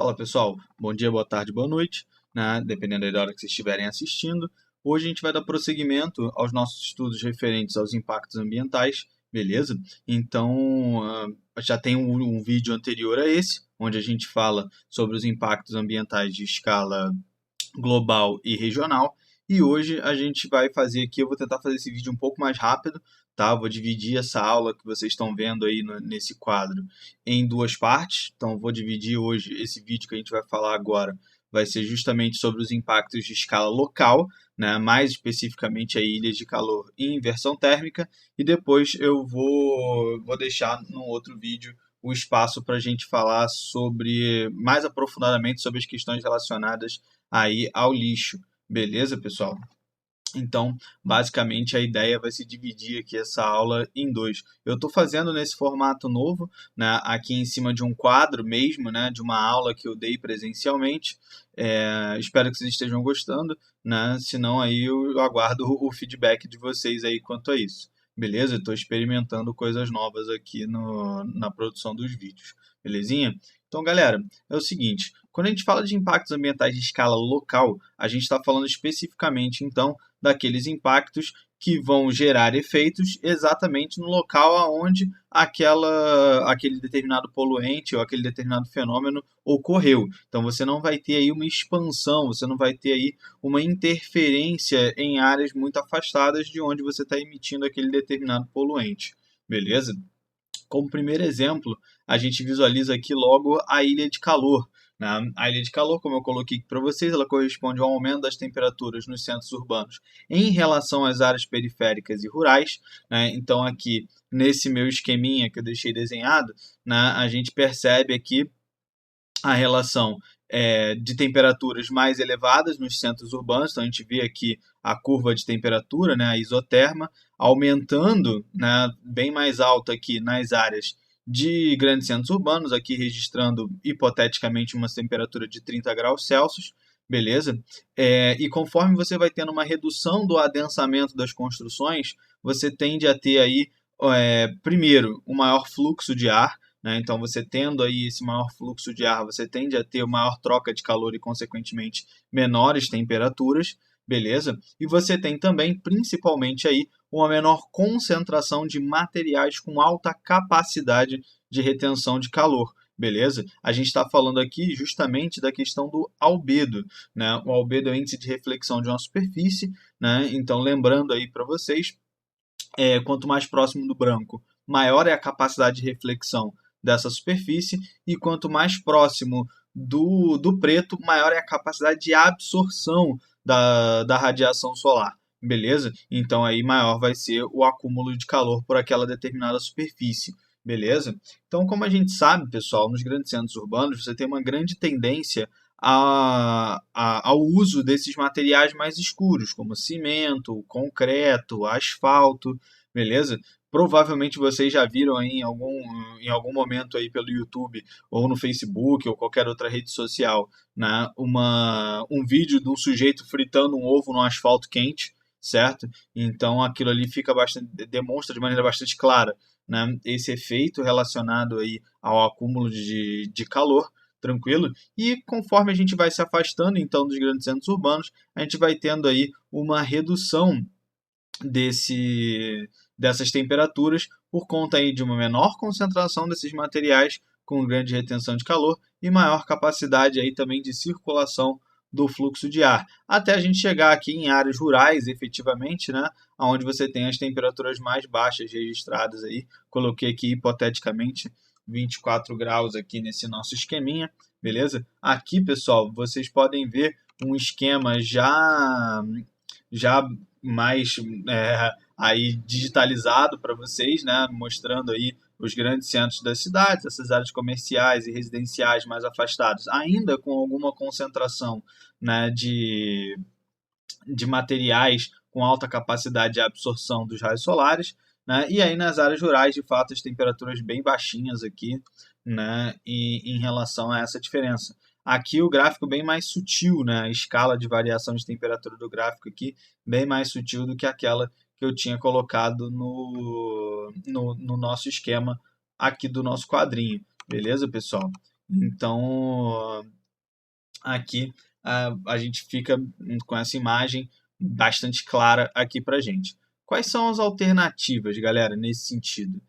Fala pessoal, bom dia, boa tarde, boa noite, né? Dependendo aí da hora que vocês estiverem assistindo. Hoje a gente vai dar prosseguimento aos nossos estudos referentes aos impactos ambientais, beleza? Então, já tem um vídeo anterior a esse, onde a gente fala sobre os impactos ambientais de escala global e regional. E hoje a gente vai fazer aqui, eu vou tentar fazer esse vídeo um pouco mais rápido, tá? Vou dividir essa aula que vocês estão vendo aí nesse quadro em duas partes. Então, vou dividir hoje esse vídeo que a gente vai falar agora, vai ser justamente sobre os impactos de escala local, né? Mais especificamente aí ilhas de calor e inversão térmica. E depois eu vou deixar no outro vídeo o espaço para a gente falar sobre mais aprofundadamente sobre as questões relacionadas aí ao lixo. Beleza, pessoal? Então, basicamente, a ideia vai se dividir aqui essa aula em dois. Eu estou fazendo nesse formato novo, né, aqui em cima de um quadro mesmo, né, de uma aula que eu dei presencialmente. Espero que vocês estejam gostando, né? Senão aí eu aguardo o feedback de vocês aí quanto a isso. Beleza? Estou experimentando coisas novas aqui na produção dos vídeos. Belezinha? Então, galera, é o seguinte, quando a gente fala de impactos ambientais de escala local, a gente está falando especificamente, então, daqueles impactos que vão gerar efeitos exatamente no local onde aquele determinado poluente ou aquele determinado fenômeno ocorreu. Então, você não vai ter aí uma expansão, você não vai ter aí uma interferência em áreas muito afastadas de onde você está emitindo aquele determinado poluente. Beleza? Como primeiro exemplo, a gente visualiza aqui logo a ilha de calor. Né? A ilha de calor, como eu coloquei aqui para vocês, ela corresponde ao aumento das temperaturas nos centros urbanos em relação às áreas periféricas e rurais. Né? Então, aqui nesse meu esqueminha que eu deixei desenhado, né, a gente percebe aqui a relação de temperaturas mais elevadas nos centros urbanos. Então, a gente vê aqui a curva de temperatura, né, a isoterma, aumentando, né, bem mais alta aqui nas áreas de grandes centros urbanos, aqui registrando hipoteticamente uma temperatura de 30 graus Celsius, beleza? E conforme você vai tendo uma redução do adensamento das construções, você tende a ter aí, primeiro, um maior fluxo de ar, né? Então, você tendo aí esse maior fluxo de ar, você tende a ter maior troca de calor e, consequentemente, menores temperaturas, beleza? E você tem também, principalmente, aí, uma menor concentração de materiais com alta capacidade de retenção de calor, beleza? A gente está falando aqui justamente da questão do albedo, né? O albedo é o índice de reflexão de uma superfície, né? Então, lembrando aí para vocês, quanto mais próximo do branco, maior é a capacidade de reflexão dessa superfície, e quanto mais próximo do preto, maior é a capacidade de absorção da radiação solar. Beleza? Então aí maior vai ser o acúmulo de calor por aquela determinada superfície. Beleza? Então, como a gente sabe, pessoal, nos grandes centros urbanos você tem uma grande tendência ao uso desses materiais mais escuros, como cimento, concreto, asfalto, beleza? Provavelmente vocês já viram aí em algum momento aí pelo YouTube ou no Facebook ou qualquer outra rede social, né, um vídeo de um sujeito fritando um ovo no asfalto quente, certo? Então aquilo ali demonstra de maneira bastante clara, né, esse efeito relacionado aí ao acúmulo de calor, tranquilo? E conforme a gente vai se afastando então dos grandes centros urbanos, a gente vai tendo aí uma redução dessas temperaturas por conta aí de uma menor concentração desses materiais com grande retenção de calor e maior capacidade aí também de circulação do fluxo de ar, até a gente chegar aqui em áreas rurais, efetivamente, né, onde você tem as temperaturas mais baixas registradas aí. Coloquei aqui hipoteticamente 24 graus aqui nesse nosso esqueminha, beleza? Aqui, pessoal, vocês podem ver um esquema já mais aí digitalizado para vocês, né, mostrando aí os grandes centros das cidades, essas áreas comerciais e residenciais mais afastadas, ainda com alguma concentração, né, de materiais com alta capacidade de absorção dos raios solares, né, e aí nas áreas rurais, de fato, as temperaturas bem baixinhas aqui, né, em relação a essa diferença. Aqui o gráfico bem mais sutil, né, a escala de variação de temperatura do gráfico aqui bem mais sutil do que aquela que eu tinha colocado no nosso esquema aqui do nosso quadrinho. Beleza, pessoal? Então, aqui a gente fica com essa imagem bastante clara aqui para gente. Quais são as alternativas, galera, nesse sentido?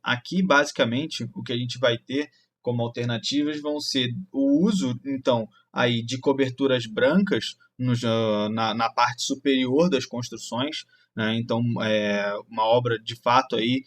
Aqui, basicamente, o que a gente vai ter como alternativas vão ser o uso, então, aí de coberturas brancas na parte superior das construções, né? Então, uma obra de fato aí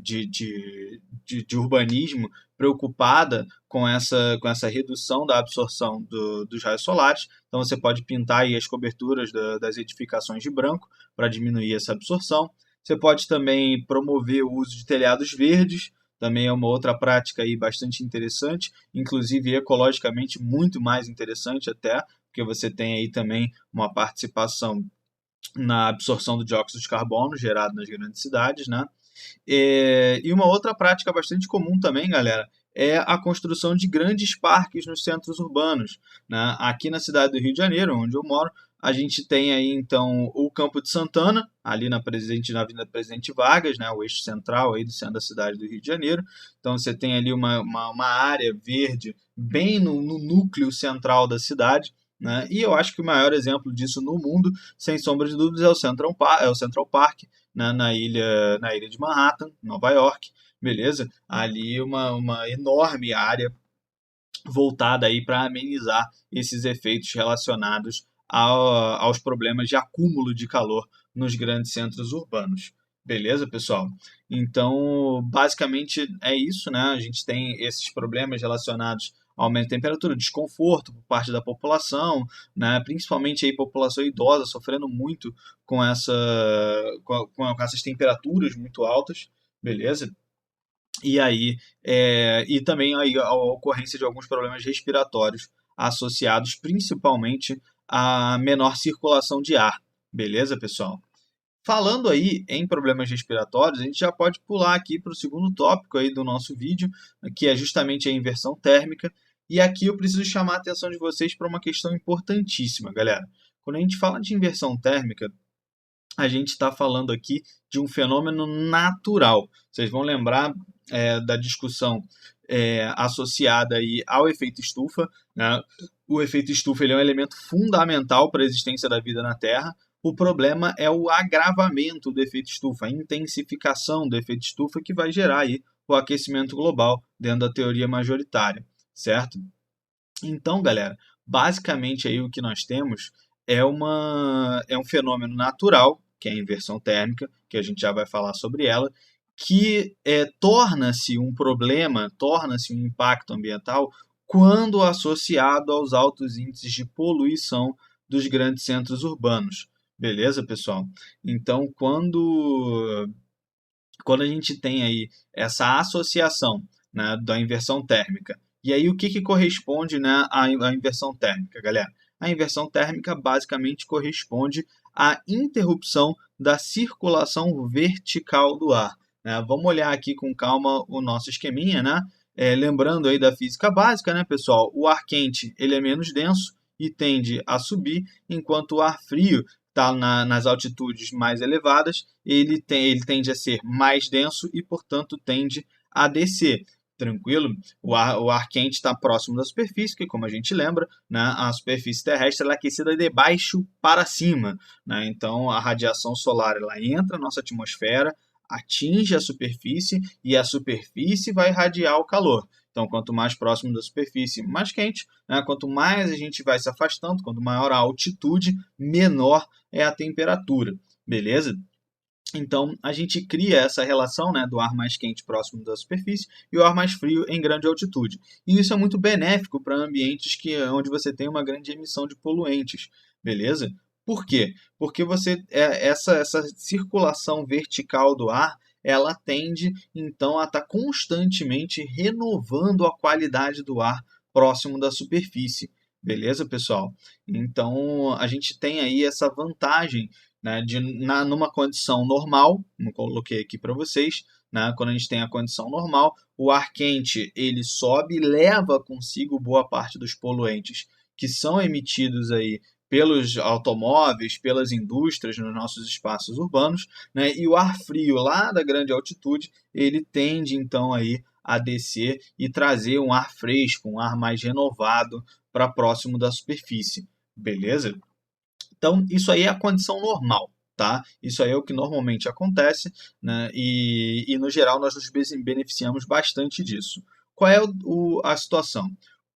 de urbanismo preocupada com essa redução da absorção dos raios solares. Então, você pode pintar aí as coberturas das edificações de branco para diminuir essa absorção. Você pode também promover o uso de telhados verdes, também é uma outra prática aí bastante interessante, inclusive ecologicamente muito mais interessante até, porque você tem aí também uma participação na absorção do dióxido de carbono gerado nas grandes cidades, né? E uma outra prática bastante comum também, galera, é a construção de grandes parques nos centros urbanos, né? Aqui na cidade do Rio de Janeiro, onde eu moro, a gente tem aí então o Campo de Santana, ali na Avenida Presidente Vargas, né? O eixo central aí do centro da cidade do Rio de Janeiro. Então você tem ali uma área verde bem no núcleo central da cidade. Né? E eu acho que o maior exemplo disso no mundo, sem sombra de dúvidas, é o Central Park, né, na ilha de Manhattan, Nova York, beleza? Ali uma enorme área voltada aí para amenizar esses efeitos relacionados aos problemas de acúmulo de calor nos grandes centros urbanos. Beleza, pessoal? Então, basicamente é isso, né? A gente tem esses problemas relacionados ao aumento de temperatura, desconforto por parte da população, né? Principalmente aí população idosa sofrendo muito com essas temperaturas muito altas, beleza? E também aí a ocorrência de alguns problemas respiratórios associados principalmente à menor circulação de ar. Beleza, pessoal? Falando aí em problemas respiratórios, a gente já pode pular aqui para o segundo tópico aí do nosso vídeo, que é justamente a inversão térmica. E aqui eu preciso chamar a atenção de vocês para uma questão importantíssima, galera. Quando a gente fala de inversão térmica, a gente está falando aqui de um fenômeno natural. Vocês vão lembrar da discussão associada aí ao efeito estufa, né? O efeito estufa ele é um elemento fundamental para a existência da vida na Terra. O problema é o agravamento do efeito estufa, a intensificação do efeito estufa que vai gerar aí o aquecimento global dentro da teoria majoritária, certo? Então, galera, basicamente aí o que nós temos é um fenômeno natural, que é a inversão térmica, que a gente já vai falar sobre ela, que torna-se um problema, torna-se um impacto ambiental quando associado aos altos índices de poluição dos grandes centros urbanos. Beleza, pessoal? Então, quando a gente tem aí essa associação, né, da inversão térmica, e aí o que corresponde, né, à inversão térmica, galera? A inversão térmica basicamente corresponde à interrupção da circulação vertical do ar. Né? Vamos olhar aqui com calma o nosso esqueminha, né? Lembrando aí da física básica, né, pessoal? O ar quente ele é menos denso e tende a subir, enquanto o ar frio está nas altitudes mais elevadas, ele tende a ser mais denso e, portanto, tende a descer. Tranquilo? O ar quente está próximo da superfície, que, como a gente lembra, né, a superfície terrestre é aquecida de baixo para cima. Né? Então, a radiação solar ela entra na nossa atmosfera, atinge a superfície e a superfície vai irradiar o calor. Então, quanto mais próximo da superfície, mais quente. Né? Quanto mais a gente vai se afastando, quanto maior a altitude, menor é a temperatura. Beleza? Então, a gente cria essa relação, né, do ar mais quente próximo da superfície e o ar mais frio em grande altitude. E isso é muito benéfico para ambientes onde você tem uma grande emissão de poluentes. Beleza? Por quê? Porque essa circulação vertical do ar ela tende, então, a estar constantemente renovando a qualidade do ar próximo da superfície. Beleza, pessoal? Então, a gente tem aí essa vantagem, né, numa condição normal, como coloquei aqui para vocês, né, quando a gente tem a condição normal, o ar quente ele sobe e leva consigo boa parte dos poluentes que são emitidos aí pelos automóveis, pelas indústrias nos nossos espaços urbanos, né? E o ar frio lá da grande altitude, ele tende então aí a descer e trazer um ar fresco, um ar mais renovado para próximo da superfície, beleza? Então, isso aí é a condição normal, tá? Isso aí é o que normalmente acontece, né? E no geral, nós nos beneficiamos bastante disso. Qual é a situação?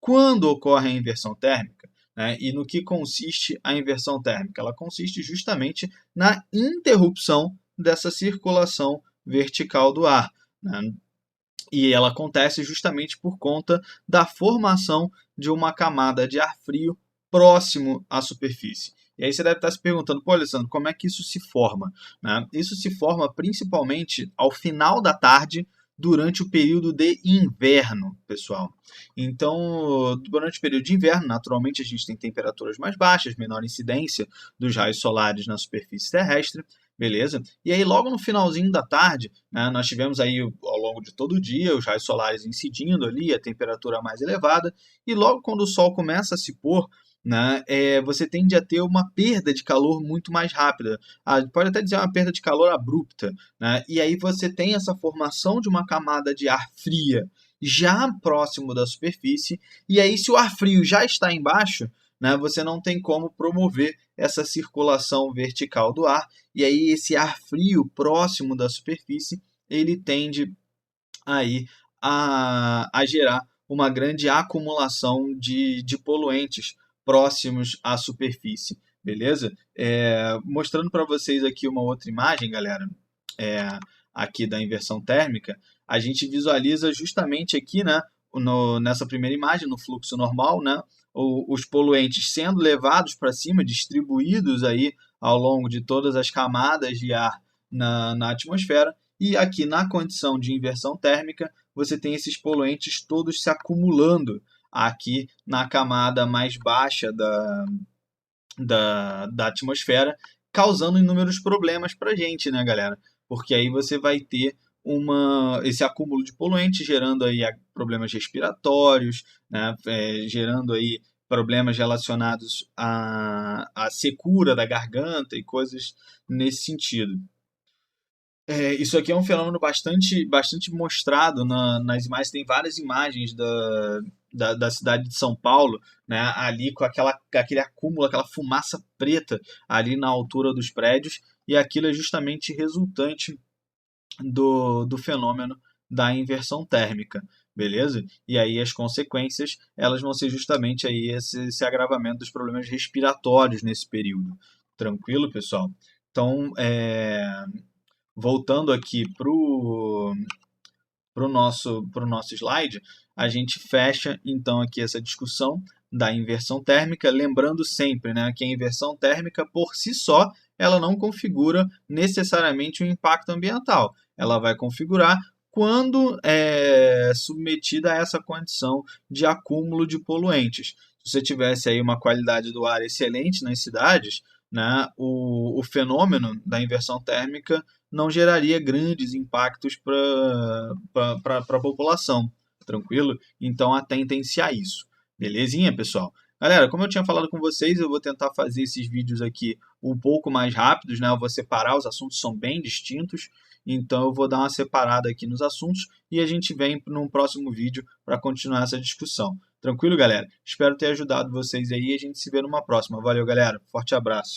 Quando ocorre a inversão térmica, né? E no que consiste a inversão térmica? Ela consiste justamente na interrupção dessa circulação vertical do ar, né? E ela acontece justamente por conta da formação de uma camada de ar frio próximo à superfície. E aí você deve estar se perguntando, pô, Alessandro, como é que isso se forma? Né? Isso se forma principalmente ao final da tarde, durante o período de inverno, pessoal. Então, durante o período de inverno, naturalmente a gente tem temperaturas mais baixas, menor incidência dos raios solares na superfície terrestre, beleza? E aí, logo no finalzinho da tarde, né, nós tivemos aí, ao longo de todo o dia, os raios solares incidindo ali, a temperatura mais elevada, e logo quando o sol começa a se pôr, né, você tende a ter uma perda de calor muito mais rápida. Pode até dizer uma perda de calor abrupta, né? E aí você tem essa formação de uma camada de ar fria já próximo da superfície, e aí se o ar frio já está embaixo, né, você não tem como promover essa circulação vertical do ar, e aí esse ar frio próximo da superfície, ele tende aí a gerar uma grande acumulação de poluentes próximos à superfície, beleza? Mostrando para vocês aqui uma outra imagem, galera, aqui da inversão térmica, a gente visualiza justamente aqui, né, nessa primeira imagem, no fluxo normal, né, os poluentes sendo levados para cima, distribuídos aí ao longo de todas as camadas de ar na atmosfera, e aqui na condição de inversão térmica, você tem esses poluentes todos se acumulando aqui na camada mais baixa da atmosfera, causando inúmeros problemas para a gente, né, galera? Porque aí você vai ter esse acúmulo de poluentes gerando aí problemas respiratórios, né, gerando aí problemas relacionados à secura da garganta e coisas nesse sentido. Isso aqui é um fenômeno bastante mostrado nas imagens. Tem várias imagens da cidade de São Paulo, né, ali com aquele acúmulo, aquela fumaça preta ali na altura dos prédios, e aquilo é justamente resultante do fenômeno da inversão térmica, beleza? E aí as consequências elas vão ser justamente aí esse agravamento dos problemas respiratórios nesse período. Tranquilo, pessoal? Então, voltando aqui para o nosso slide, a gente fecha então aqui essa discussão da inversão térmica, lembrando sempre, né, que a inversão térmica por si só ela não configura necessariamente um impacto ambiental. Ela vai configurar quando é submetida a essa condição de acúmulo de poluentes. Se você tivesse aí uma qualidade do ar excelente nas cidades, né, o fenômeno da inversão térmica não geraria grandes impactos para a população, tranquilo? Então atentem-se a isso, belezinha, pessoal? Galera, como eu tinha falado com vocês, eu vou tentar fazer esses vídeos aqui um pouco mais rápidos, né? Eu vou separar, os assuntos são bem distintos, então eu vou dar uma separada aqui nos assuntos e a gente vem num próximo vídeo para continuar essa discussão. Tranquilo, galera? Espero ter ajudado vocês aí e a gente se vê numa próxima. Valeu, galera. Forte abraço.